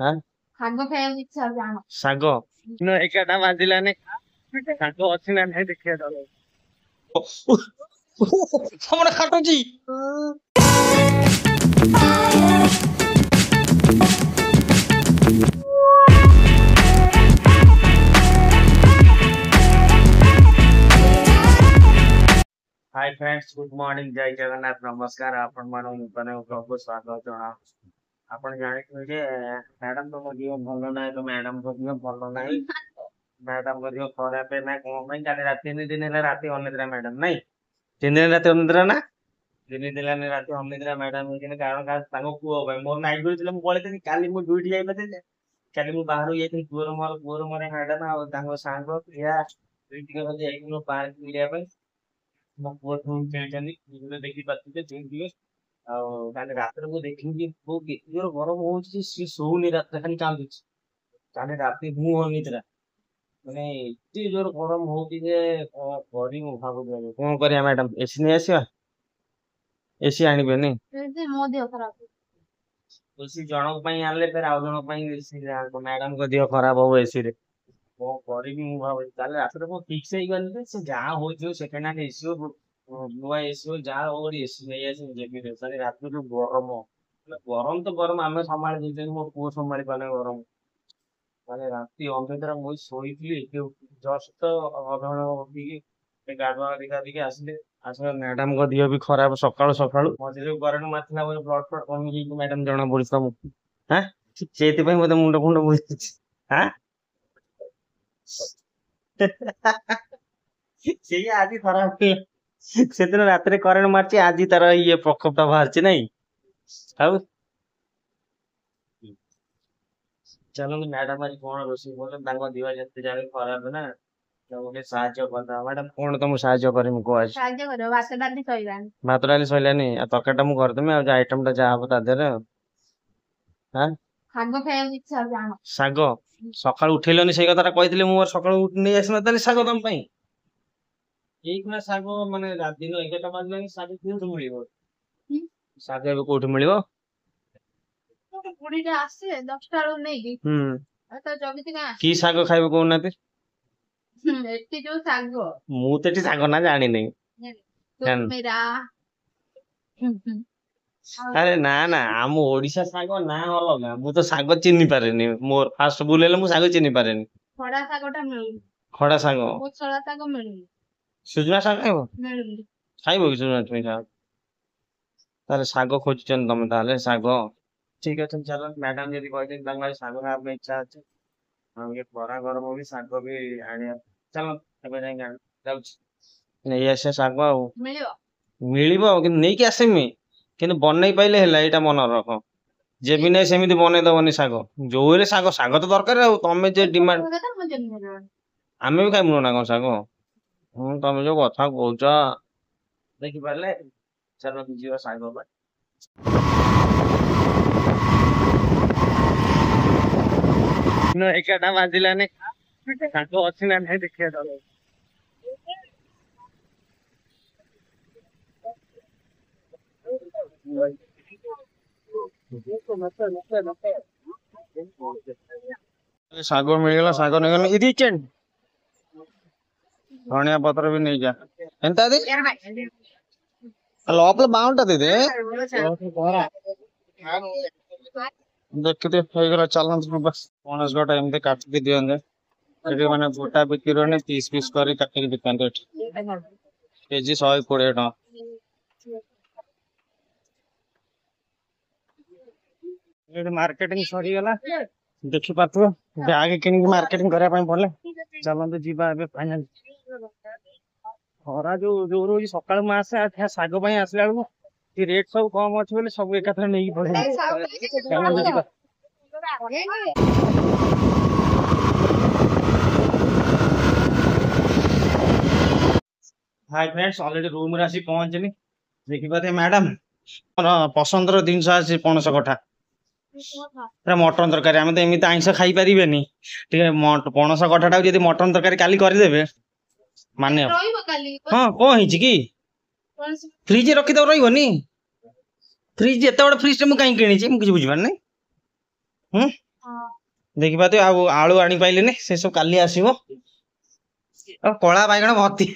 हाँ ଶାଗ ଖାଇବାକୁ ଇଚ୍ଛା ହଉଛି ଆଣ। ଶାଗ ନା ଏକାଟା ବାଜିଲାନି ଶାଗ ଅଛି ନା ନାହିଁ ଦେଖିବା ଚାଲ। ତମର ଖାଟୁଛି हाय फ्रेंड्स गुड मॉर्निंग जय जगन्नाथ नमस्कार आपण मानव नूतन प्रभु स्वागत जना आपण जानिथिबे जे मैडम तो दियो भलो नाही तो मैडम को दियो भलो नाही मैडम को दियो खराब है ना कोन ପାଇଁ କାଲି ରାତି 3 ଦିନ ହେଲା ରାତି ଅନିଦ୍ରା मैडम नाही 3 ଦିନ ରାତି ଅନିଦ୍ରା ନା 3 ଦିନ ହେଲା ରାତି ଅନିଦ୍ରା मैडम ହେଇକିନି କାରଣ ତାଙ୍କ ପୁଅ ପାଇଁ ମୋର ନାଇଟ୍ ଡ୍ୟୁଟି ଥିଲା ମୁଁ ପଳେଇଥିଲି କାଲି ମୁଁ ଡ୍ୟୁଟି ଯାଇ ନଥିଲି କାଲି ମୁଁ ବାହାରୁ ଯାଇଥିଲି ପୁଅର ମୋର मैडम ଆଉ ତାଙ୍କ ସାଙ୍ଗ ପ୍ରିୟା ଦୁଇ ଟିକେ ବଜେ ଯାଇଥିଲୁ ପାର୍କ ବୁଲିବା ପାଇଁ ମୋ ପୁଅ ଖେଳିଛନ୍ତି ଦେଖିପାରୁଥିବେ ଯେମିତି ଆଉ କାଲି ରାତିରେ ମୁଁ ଦେଖିଲି ପୁଅ କେତେ ଜୋର ଗରମ ହଉଛି ସିଏ ଶୋଉନି ରାତିରେ ଖାଲି କାନ୍ଦୁଛି କାଲି ରାତି ମୁଁ ଅନିଦ୍ରା ମାନେ ଏତେ ଜୋର ଗରମ ହଉଛି ଯେ କଣ କରିବି ଭାବୁଛି ଏବେ। କଣ କରିବା ମ୍ୟାଡାମ ଏସି ନେଇ ଆସିବା ଏସି ଆଣିବେନି ମୋ ଦେହ ଖରାପ। ଏସି ଜଣଙ୍କ ପାଇଁ ଆଣିଲେ ଫେର ଆଉ ଜଣଙ୍କ ପାଇଁ ଏସି ମ୍ୟାଡାମଙ୍କ ଦେହ ଖରାପ ହବ ଏସି ରେ କଣ କରିବି ମୁଁ ଭାବୁଛି କାଲି ରାତିରେ ମୁଁ ଫିକ୍ସ ହେଇଗଲି ଯେ ସେ ଯାହା ହଉଛି ସେକେଣ୍ଡ ହ୍ୟାଣ୍ଡ ଏସି ହଉ ନୂଆ ଏସି ହଉ ଯାହା ହଉ ଗୋଟେ ଏସି ନେଇ ଆସିବି ଯେମିତି କାଲି ରାତିରେ ଯୋଉ ଗରମ ଗରମ ତ ଗରମ ଆମେ ସମ୍ଭାଳି ଦେଇଛନ୍ତି ମୋ ପୁଅ ସମ୍ଭାଳି ପାରୁନି ଗରମ ମାନେ ରାତି ଅନିଦ୍ରା ମୁଁ ଶୋଇଥିଲି ଜଷ୍ଟ ଅଧଘଣ୍ଟା ଉଠିକି ଗାଧୁଆ ଗାଧିକି ଆସିଲେ ଆସିଲେ ମ୍ୟାଡାମଙ୍କ ଦେହ ବି ଖରାପ ସକାଳୁ ସକାଳୁ ମଝିରେ କରେଣ୍ଟ ମାରିଥିଲା ବୋଧେ ବ୍ଲଡ ଫ୍ଲଡ କମିଯାଇଛି ମ୍ୟାଡାମ ଜଣା ପଡୁଛି ତମକୁ ହାଁ ସେଇଥିପାଇଁ ମତେ ମୁଣ୍ଡ ଫୁଣ୍ଡ ବୁଝୁଛି ହାଁ ସେଇ ଆଜି ଖରାପ ସେଦିନ ରାତିରେ କରେଣ୍ଟ ମାରିଛି ଆଜି ତାର ଇଏ ପ୍ରକୋପ ଟା ବାହାରିଛି ନାଇଁ ଆଉ ଚାଲନ୍ତୁ ମ୍ୟାଡାମ ଆଜି କଣ ରୋଷେଇ କଲେ ତାଙ୍କ ଦିହ ଯେତେ ଯାହା ଖରାପ ନା ତାଙ୍କୁ ଟିକେ ସାହାଯ୍ୟ କରିଦବା ମ୍ୟାଡାମ କଣ ତମକୁ ସାହାଯ୍ୟ କରିମି କୁହ ଆଜି ସାହାଯ୍ୟ କରିବ ଭାତ ଡାଲି ସଇଲାଣି। ଭାତ ଡାଲି ସଇଲାନି ଆଉ ତରକାରୀ ଟା ମୁଁ କରିଦେମି ଆଉ ଆଇଟମ ଟା ଯାହା ହବ ତା ଦେହରେ ଆଉ ହଁ ଶାଗ ଖାଇବାକୁ ଇଚ୍ଛା ହଉଛି ଆଣ। ଶାଗ ସକାଳୁ ଉଠେଇଲନି ସେଇ କଥାଟା କହିଥିଲି ମୁଁ ସକାଳୁ ନେଇ ଆସିନଥାନ୍ତି ଶାଗ ତମ ପାଇଁ ଏଇଖିଣା ଶାଗ ମାନେ ଦିନ 11ଟା ବାଜିଲାଣି ଶାଗ କୋଉଠୁ ମିଳିବ ଶାଗ ଏବେ କୋଉଠୁ ମିଳିବ ଗୋଟେ ବୁଢୀଟା ଆସେ 10ଟା ବେଳକୁ ନେଇକି ଆଉ ତ ଜଗିଛି ଗାଁ କି ଶାଗ ଖାଇବ କହୁନାହାନ୍ତି ଏଠି ଯୋଉ ଶାଗ ମୁଁ ତ ଏଠି ଶାଗ ନା ଜାଣିନି ତୁମେରା ଆରେ ନା ନା ଆମ ଓଡିଶା ଶାଗ ନା ଅଲଗା ମୁଁ ତ ଶାଗ ଚିହ୍ନି ପାରେନି ମୋର ଫାଷ୍ଟ ଭୁଲ ହେଲେ ମୁଁ ଶାଗ ଚିହ୍ନି ପାରେନି ଖଡା ଶାଗ ଟା ମିଳୁନି ଖଡା ଶାଗ କୋଶଳା ଶାଗ ମିଳୁନି ସୁଜନା ଶାଗ ଖାଇବ ମିଳୁନି ଖାଇବ କି ସୁଜନା ଛୁଇଁ ଶାଗ ତାହେଲେ ଶାଗ ଖୋଜୁଛନ୍ତି ତମେ ତାହେଲେ ଶାଗ ଠିକ ଅଛି ଚାଲ ମ୍ୟାଡାମ ଯଦି କହିଛନ୍ତି ତାଙ୍କ ଆଜି ଶାଗ ଖାଇବା ପାଇଁ ଇଚ୍ଛା ଅଛି ଆଉ ଇଏ ଖରା ଗରମ ବି ଶାଗ ବି ଆଣିବା ଚାଲ ଏବେ ଯାଇକି ଯାଉଛି ନେଇ ଆସିବା ଶାଗ ଆଉ ମିଳିବ ମିଳିବ କିନ୍ତୁ ନେଇକି ଆସିମି କିନ୍ତୁ ବନେଇ ପାଇଲେ ହେଲା ଏଇଟା ମନେ ରଖ ଯେ ବି ନାହିଁ ସେମିତି ବନେଇ ଦବନି ଶାଗ ଯୋଉ ହେଲେ ଶାଗ ଶାଗ ତ ଦରକାର ଆଉ ତମେ ଯେ ଡିମାଣ୍ଡ ଆମେ ବି ଖାଇବୁନ ନା କଣ ଶାଗ ତମେ ଯୋଉ କଥା କହୁଛ ଦେଖିପାରିଲେ ଚାଲ ଯିବା ଶାଗ ପାଇଁ ଏଗାରଟା ବାଜିଲାନି ଶାଗ ଅଛି ନା ନାହିଁ ଦେଖିବା ଚାଲ ଶାଗ ମିଳିଗଲା ଶାଗ ନେଇଗଲା ଧଣିଆ ପତ୍ର ବି ନେଇଯା ଏନ୍ତା లోపల బాగుంటది ఇది ଦେଖିତେ ହେଇଗଲା ଚାଲନ୍ତୁ ବସ୍ ପଣସ ଗୋଟେ ଏମିତି କାଟିକି ଦିଅନ୍ତେ ଏଠି ମାନେ ଗୋଟା ବିକ୍ରି ହଉନି ପିସ୍ ପିସ୍ କରି କାଟିକି ବିକନ୍ତେ ଏଠି କେଜି 120 ଟଙ୍କା ଏଠି ମାର୍କେଟିଂ ସରିଗଲା ଦେଖିପାରୁଥିବ ବ୍ୟାଗ କିଣିକି ମାର୍କେଟିଂ କରିବା ପାଇଁ ପଡିଲେ ଚାଲନ୍ତୁ ଯିବା ଏବେ ଫାଇନାଲ ଖରା ଯୋଉ ଯୋଉ ରହୁଛି ସକାଳୁ ମୁଁ ଆସେ ଶାଗ ପାଇଁ ଆସିଲା ବେଳକୁ ରେଟ୍ ସବୁ କମ ଅଛି ବୋଲି ସବୁ ଏକାଥରେ ନେଇକି ପଳେଇ ଯିବା हाय फ्रेंड्स ऑलरेडी रूम रे आसी पहुंचनी देखिपारे मैडम मोर पसंदर जिनस आसी पणस कठा मटन तरकारी आम तो एमती आइंस खाई पारे पणस कठाटा जब मटन तरकारी काली करदेवे माने हाँ कौन कि फ्रिज रखीद रही फ्रिज एत बड़ फ्रिज मुझे कहीं किसी बुझीपार नहीं ହଁ देखि पाते आ आलू आनी पाइलेनी से सब काली आसीबो और कला बाइगण भर्ती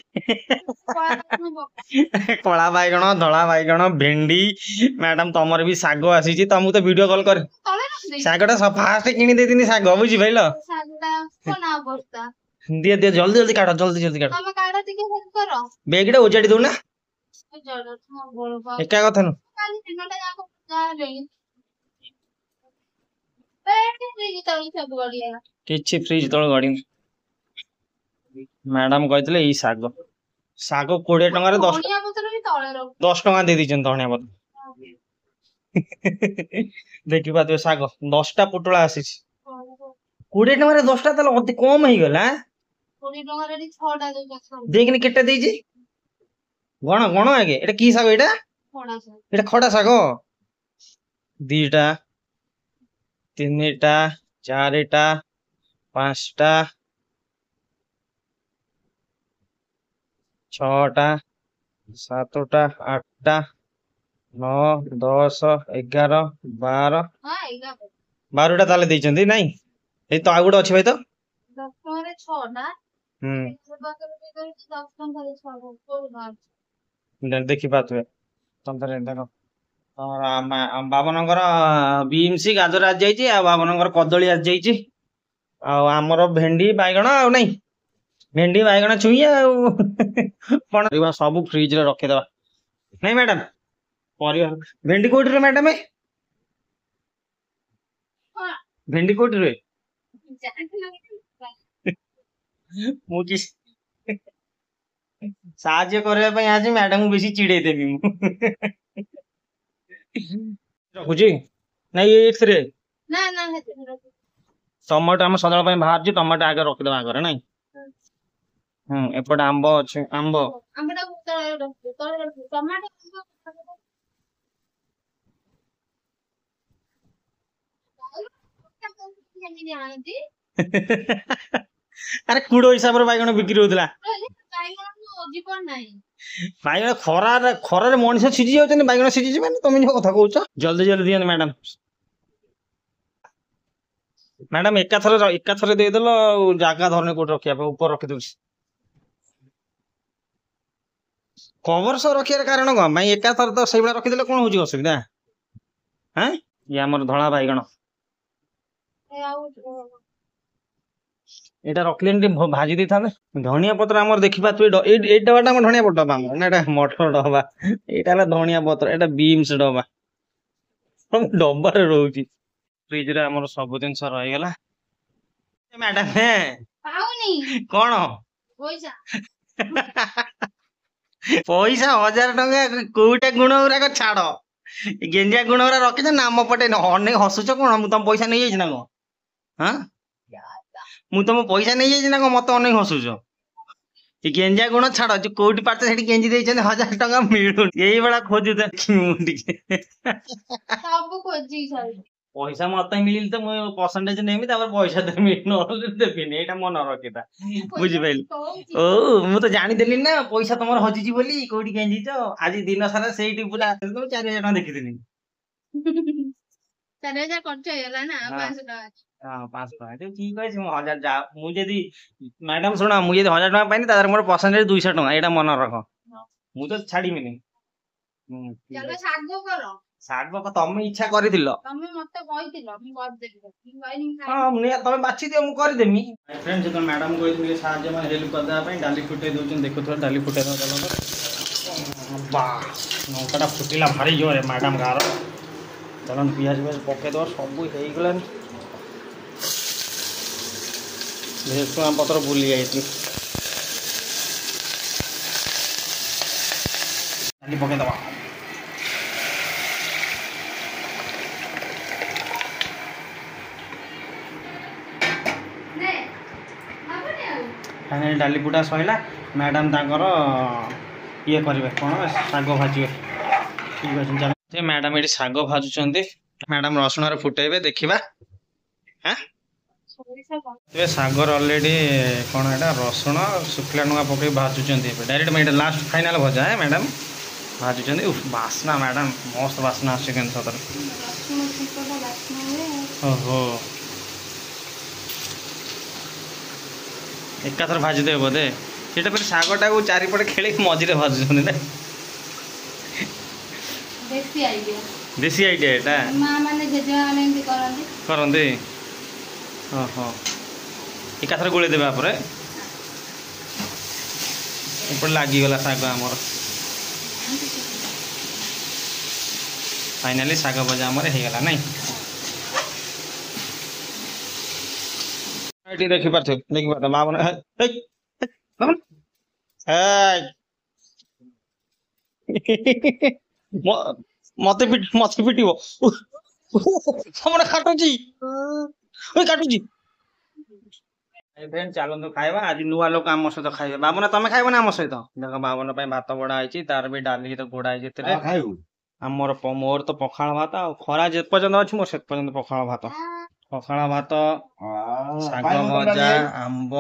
कला बाइगण धला बाइगण भेंडी मैडम तमर भी साग आसी तुमको तो वीडियो कॉल कर ତଳେ ରଖିଦେଇଛି सागटा सब फास्ट किनी देदिनी साग बुझी पाइल ଶାଗଟା କଣ ଅବସ୍ଥା दिए दिए जल्दी जल्दी काट जल्दी जल्दी काट ତମେ କାଢ ଟିକେ ହେଲ୍ପ କର बेगटा उजाड़ी दउ ना ଜଡ ଗୋଳ ପାଉ एका कथा नु କାଲି ଦିନଟା ଯାକ ଗାଁରେ ବେଟି ଫ୍ରିଜ ତଳେ ସବୁ ଗଡିଆ किछि फ्रिज तळ गडी मैडम कहथिले ई साग साग 20 टका रे 10 ଧଣିଆ ପତ୍ର ବି ତଳେ ରଖ 10 टका दे दिछन धनिया पत्र देखि पाते साग 10 टा पोटला आसी 20 टका रे 10 टा तले अति कम हे गला 20 ଟଙ୍କାରେ ଏଠି 6ଟା ଦଉଛନ୍ତି देखिन केटा देइछि गण गण आगे एटा की साग एटा ଖଡା ସବୁ एटा खडा साग दीटा तीनटा चारटा पांचटा छटा सातटा आठटा 9 10 11 12 ହଁ ଏଇଟା 12ଟା ताले देइचंदी नाही ए तो आगुडा अछि भाई तो 10 ଟଙ୍କାରେ 6ଟା हम ସେ ପାଖରେ ବି କରିଛି 10 ଟଙ୍କାରେ 6ଟା କୋଉ ବାହାରୁଛି देखि पातवे तंतरे देखो तमर बाबनकर बीमसी गाजर आज जाइछि आ बाबनकर कदली आज जाइछि आ हमर भेंडी बाइगण आ नहीं भेंडी बाइगण छुई आ पण परिवा सब फ्रिज रे रखे देबा नहीं मैडम परिवा भेंडी कोठी रे मैडम ହଁ भेंडी कोठी रे ଜାଣିଥିଲି मु कि साहाଯ୍य करबा पई आज मैडम बेसी चिड़े देबी मु रखुची नहीं एथरे ନା ନା ହେତେ टमाटो हम सदाल पई बाहर जी टमाटो आगे रखि देबा घरे नहीं एपट आंब अछि आंब ଆମଟା ତଳେ ରଖ ଟମାଟୋ କେମିତି ଆଣନ୍ତି अरे कुड़ो हिसाब रे बाइगण बिक्री होतला ବାଇଗଣ ଯିବ ନାହିଁ बाइगण खरा रे मଣିଷ सिजी जाउछन बाइगण सिजी जिबे तमे जो कथा कहउछ जल्दी जल्दी दियन मैडम मैडम एका थरे दे देलो जागा धरने कोट रखिया पे ऊपर रखि दउछ कवर सो रखियार कारण ग भाई एका थरे तो सेबला रखि देले कोन होजी असुविधा हैं ये हमर धळा बाइगण ଆଉ एटा रखलेन भाजी दी थाने धनिया पत्र हमर देखि पातु ए डबाटा हम धनिया पत्र डबा ना एटा मटर डबा एटा ला धनिया पत्र एटा बीम्स डबा हम डबा रे रहउची फ्रिज रे हमर सब दिन सर रहि गेला मैडम है ପାଉନି कोन ପଇସା पैसा 1000 टका कोटा गुण उरा को छाड़ गेंजिया गुण उरा रखि नाम पटे अने हसुच कोन मु तुम पैसा नहीं जाइछ ना को हां मु तुम पैसा नहीं जाइछ ना को मत अने हसुच ई गेंजिया गुण छाड़ जो कोटी पाते सेठी गेंजी देइछन 1000 टका मिलु एई बडा खोजु त मु टिके ସବୁ ଖୋଜି ସାରି पैसा मत मिलिल त मु परसेंटेज नेमी तापर पैसा देमी नहले देबिनी एटा मन रखिता बुझि पाइल ओ मु तो जानि देली ना पैसा तमर हजिजी बोली कोठी गेंजी छ आज दिन सारा सेठी पूरा 4000 टका देखि देनी 4000 ଖର୍ଚ୍ଚ ହେଇଗଲା ନା ହଁ। 500 ଟଙ୍କା हां 500 टका तो ठीक है 1000 जा मु जदी मैडम सुना मु जदी 1000 टका पाइनी तार मोर परसेंटेज 200 टका एटा मन रख मु तो छाडीमिनी ଚାଲ ଶାଗ କର साग बाबा तमे इच्छा करिदिलो ତମେ ମତେ କହିଥିଲ ମୁଁ କରିଦେବି ମୁଁ କହିନି हां मुने तमे बाछि दियो मु कर देमी फ्रेंड जतो मैडम कहथिले साहाଯ୍य में हेल्प कर दे पई डाली फुटे दोचन देखो तो डाली फुटे न चलो बा नौकटा फुटिला भारी जोरे मैडम गार चलन पियाज में पके दो सब हेई गलन भेसुआ पत्र भूली जाइती डाली पके दवा ନେ ହବନି ଆଉ फाइनली डाली पुटा सहिला मैडम तांकर ये करिवे कोन साग भाजिवे ठीक अछि चल जे मैडम एडी साग भाजुचंदी मैडम रसुण रे फुटेबे देखिबा हैं ସୋରିଷ କଣ ते सागर ऑलरेडी कोन एटा रसुण सुखला नुआ पके भाजुचंदी डायरेक्ट में एटा लास्ट फाइनल भजा है मैडम भाजुचंदी उफ वासना मैडम मस्त वासना आछे केन सतर ରସୁଣ ଛୁଙ୍କଟା ବାସ୍ନା ହୁଏ ओहो ଏକାଥରେ ଭାଜିଦେବେ ବୋଧେ ସେଇଟା ପରେ ଶାଗଟାକୁ ଚାରିପଟେ ଖେଳି ମଝିରେ ଭାଜୁଛନ୍ତି ନା ଦେଶୀ ଆଇଡିଆ ଦେଶୀ ଆଇଡ଼ିଆ ଏଇଟା ମା ମାନେ ଜେଜେମା ମାନେ ଏମିତି କରନ୍ତି। କରନ୍ତି ଓହୋ ଏକାଥରେ ଗୋଳେଇ ଦେବା ପରେ ଏପଟେ ଲାଗିଗଲା ଶାଗ ଆମର ଫାଇନାଲି ଶାଗ ଭଜା ଆମର ହେଇଗଲା ନାଇଁ ଏଠି ଦେଖିପାରୁଛ ମା ମାନେ ମତେ ପିଟିବ କାଟୁଛି କାଟୁଛି ଚାଲନ୍ତୁ ଖାଇବା ଆଜି ନୂଆ ଲୋକ ଆମ ସହିତ ଖାଇବେ ବାବନ ତମେ ଖାଇବ ନା ଆମ ସହିତ ଦେଖ ବାବନ ପାଇଁ ଭାତ ବଢା ହେଇଛି ତାର ବି ଡାଲି ସହିତ ଘୋଡା ହେଇଛି ଏଥିରେ ଆମର ମୋର ତ ପଖାଳ ଭାତ ଆଉ ଖରା ଯେ ପର୍ଯ୍ୟନ୍ତ ଅଛି ମୋର ସେ ପର୍ଯ୍ୟନ୍ତ ପଖାଳ ଭାତ ଶାଗ ଭଜା ଆମ୍ବ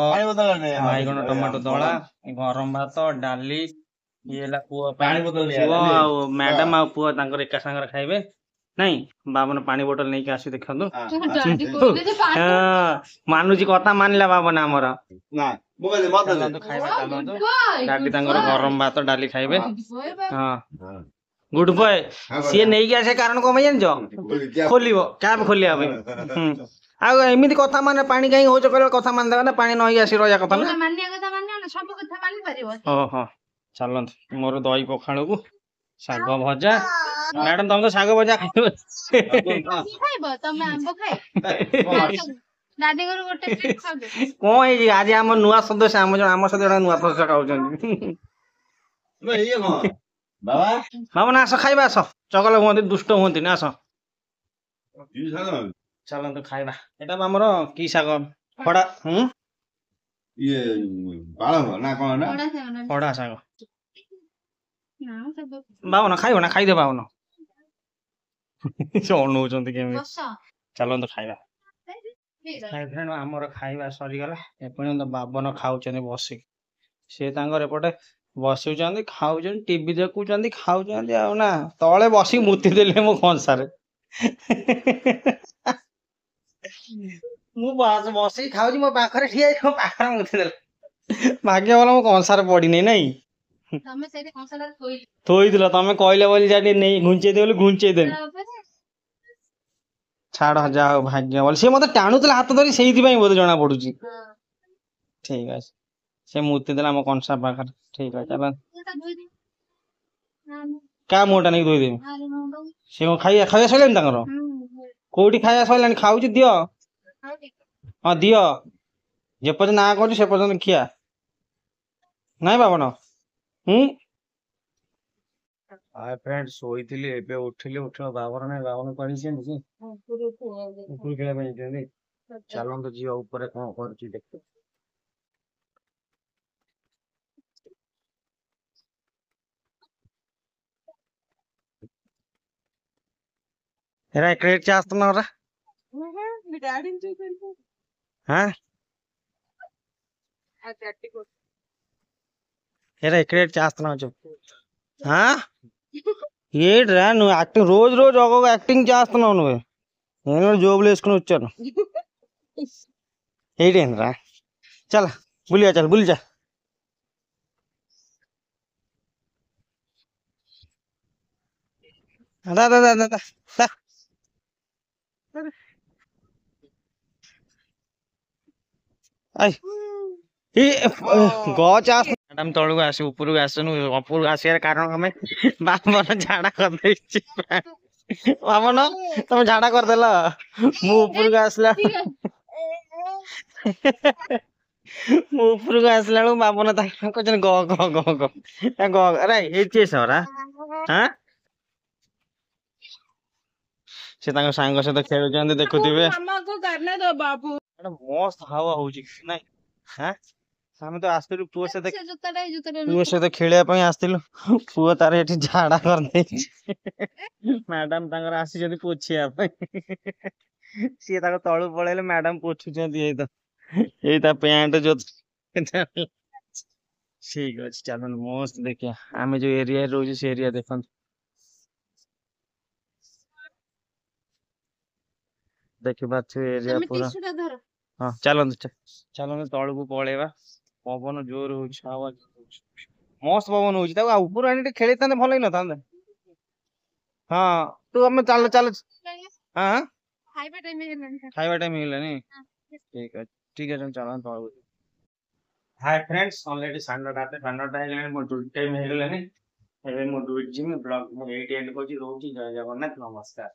ବାଇଗଣ ଟମାଟୋ ଦଳା ଗରମ ଭାତ ଡାଲି ଇଏ ହେଲା ପୁଅ ଆଉ ମ୍ୟାଡାମ ଆଉ ପୁଅ ତାଙ୍କର ଏକା ସାଙ୍ଗରେ ଖାଇବେ ନାଇଁ ବାବନ ପାଣି ବୋଟଲ ନେଇକି ଆସି ଦେଖନ୍ତୁ ମାନୁଛି କଥା ମାନିଲା ବାବନ ଆମର ଖାଇବା ଚାଲନ୍ତୁ ଡାଲି ତାଙ୍କର ଗରମ ଭାତ ଡାଲି ଖାଇବେ ହଁ ଗୁଡ ବୟ ସିଏ ନେଇକି ଆସିବା କାରଣ କଣ ପାଇଁ ଜାଣିଛ ଖୋଲିବ କ୍ୟାବ ଖୋଲିବା ପାଇଁ ଆଉ ଏମିତି କଥା ମାନେ ପାଣି କାହିଁ ହଉଛ କହିଲେ କଥା ମାନିଦେବା ନା ପାଣି ନଈକି ଆସି ରହିବା କଥା ନା ଓହୋ ଚାଲନ୍ତୁ ମୋର ଦହି ପଖାଳକୁ ଶାଗ ଭଜା ମ୍ୟାଡାମ ତମେ ତ ଶାଗ ଭଜା ଖାଇବ କଣ ହେଇଛି ଆଜି ଆମ ନୂଆ ସଦସ୍ୟ ଆମ ସହିତ ଜଣେ ନୂଆ ସଦସ୍ୟ ଖାଉଛନ୍ତି ବାବା ଆସ ଖାଇବା ଆସ ଚଗଲ ହୁଅନ୍ତି ଦୁଷ୍ଟ ହୁଅନ୍ତି ନା ଆସ ଚାଲନ୍ତୁ ଖାଇବା ଏଇଟା ଆମର କି ଶାଗ ଖଡା ଖଡା ଶାଗ ବାବନ ଖାଇବ ନା ଖାଇଦେ ବାବନ ସେ ଅନଉଛନ୍ତି କେମିତି ଚାଲନ୍ତୁ ଖାଇବା ଆମର ଖାଇବା ସରିଗଲା ଏପର୍ଯ୍ୟନ୍ତ ବାବନ ଖାଉଛନ୍ତି ବସିକି ସେ ତାଙ୍କର ଏପଟେ ବସୁଛନ୍ତି ଖାଉଛନ୍ତି ଟିଭି ଦେଖୁଛନ୍ତି ଖାଉଛନ୍ତି ଆଉ ନା ତଳେ ବସିକି ମୁତି ଦେଲେ ମୋ କଂସାରେ ମୁଁ ବସିକି ଖାଉଛି ମୋ ପାଖରେ ଠିଆ ହେଇକି ମୋ ପାଖରେ ମୁତି ଦେଲେ ଭାଗ୍ୟ ଭଲ ମୋ କଂସାରେ ପଡିନି ନାଇଁ ଥୋଇଥିଲ ତମେ କହିଲେ ବୋଲି ଯା ଟିକେ ନେଇ ଘୁଞ୍ଚେଇ ଦେ ବୋଲି ଘୁଞ୍ଚେଇ ଦେଲି ଛାଡ ଯାହା ହଉ ଭାଗ୍ୟ ଭଲ ସେ ମତେ ଟାଣୁଥିଲା ହାତ ଧରି ସେଇଥିପାଇଁ ବୋଧେ ଜଣା ପଡୁଛି ଠିକ ଅଛି ସେ ମୁତି ଦେଲା ଆମ କଂସା ପାଖରେ ଠିକ ଅଛି ଚାଲ କା ମୁହଁଟା ନେଇକି ଧୋଇଦେବି ସେ କଣ ଖାଇବା ସରିଲାଣି ତାଙ୍କର କୋଉଠି ଖାଇବା ସରିଲାଣି ଖାଉଛି ଦିଅ ହଁ ଦିଅ ଯେପର୍ଯ୍ୟନ୍ତ ନା କରୁଛି ସେ ପର୍ଯ୍ୟନ୍ତ ଖିଆ ନାଇଁ ବାବନ ଫ୍ରେଣ୍ଡ ଶୋଇଥିଲି ଏବେ ଉଠିଲି ବାବନ ନାଇଁ ବାବନ ପଢିଛନ୍ତି ଉପରୁ ଖେଳିବା ପାଇଁ ଯାଇଛନ୍ତି ଚାଲନ୍ତୁ ଝିଅ ଉପରେ କଣ କରୁଛି ଦେଖ ఎక్కడ చేస్తున్నావురా ఎరా ఎక్కడ చేస్తున్నావు చెప్పు ఏట్రా నువ్వు యాక్టింగ్ రోజు రోజు ఒక్కొక్క యాక్టింగ్ చేస్తున్నావు నువ్వు నేను కూడా జోబులు వేసుకుని వచ్చాను ఏంటేంద్రా చల్ బులిచా దా దా దా దా దా ମ୍ୟାଡାମ ତଳକୁ ଆସି ଉପରକୁ ଆସନୁ ଉପରକୁ ଆସିବାର କାରଣ ଆମେ ବାବନ ଝାଡା କରିଦେଇଛି ବାବନ ତମେ ଝାଡା କରିଦେଲ ମୁଁ ଉପରକୁ ଆସିଲା ମୁଁ ଉପରକୁ ଆସିଲା ବେଳକୁ ବାବନ ତାଙ୍କ କହୁଛନ୍ତି ଗ ଗ ଗ ଗ ଗ ଆରେ ହେଇଛି ସରା ସେ ତାଙ୍କ ସାଙ୍ଗ ସହିତ ଖେଳୁଛନ୍ତି ଦେଖୁଥିବେ ମସ୍ତ ହାୱା ହଉଛି ନାଇଁ ଆମେ ତ ଆସିଥିଲୁ ପୁଅ ସହିତ ଖେଳିବା ପାଇଁ ଆସିଥିଲୁ ପୁଅ ତାର ଏଠି ଝାଡା କରିଦେଇଛି ମ୍ୟାଡାମ ତାଙ୍କର ଆସିଛନ୍ତି ପୋଛିବା ପାଇଁ ସିଏ ତାଙ୍କ ତଳୁ ପଳେଇଲେ ମ୍ୟାଡାମ ପୋଛୁଛନ୍ତି ଏଇ ତା ପ୍ୟାଣ୍ଟ ଯୋଉ ଠିକ ଅଛି ଚାଲନ୍ତୁ ମସ୍ତ ଦେଖିବା ଆମେ ଯୋଉ ଏରିଆରେ ରହୁଛୁ ସେ ଏରିଆ ଦେଖନ୍ତୁ ଦେଖିପାରୁଥିବେ ଏରିଆ ପୁରା ହଁ ଚାଲନ୍ତୁ ଚାଲନ୍ତୁ ତଳକୁ ପଳେଇବା। ପବନ ଜୋର ହଉଛି, ହାୱା ଜୋର ହଉଛି, ମସ୍ତ ପବନ ହଉଛି। ତାକୁ ଆଉ ଉପରୁ ଆଣି ଟିକେ ଖେଳିଥାନ୍ତେ ଭଲ ହେଇନଥାନ୍ତା? ହଁ ତୁ ଆମେ ଚାଲ ଚାଲ। ହଁ ଖାଇବା ଟାଇମ ହେଇଗଲାଣି। ଖାଇବା ଟାଇମ ହେଇଗଲାଣି। ଠିକ ଅଛି ଚାଲନ୍ତୁ ତଳକୁ। ହାय ଫ୍ରେଣ୍ଡସ୍, ଅଲରେଡି 9:30 ହେଇଗଲାଣି, ମୋ ଡ୍ୟୁଟି ଟାଇମ ହେଇଗଲାଣି। ଏବେ ମୁଁ ଡ୍ୟୁଟି ଯିବି। ବ୍ଲଗ ମୁଁ ଏଇଠି ଏଣ୍ଡ କରୁଛି। ରହୁଛି। ଜୟ ଜଗନ୍ନାଥ, ନମସ୍କାର।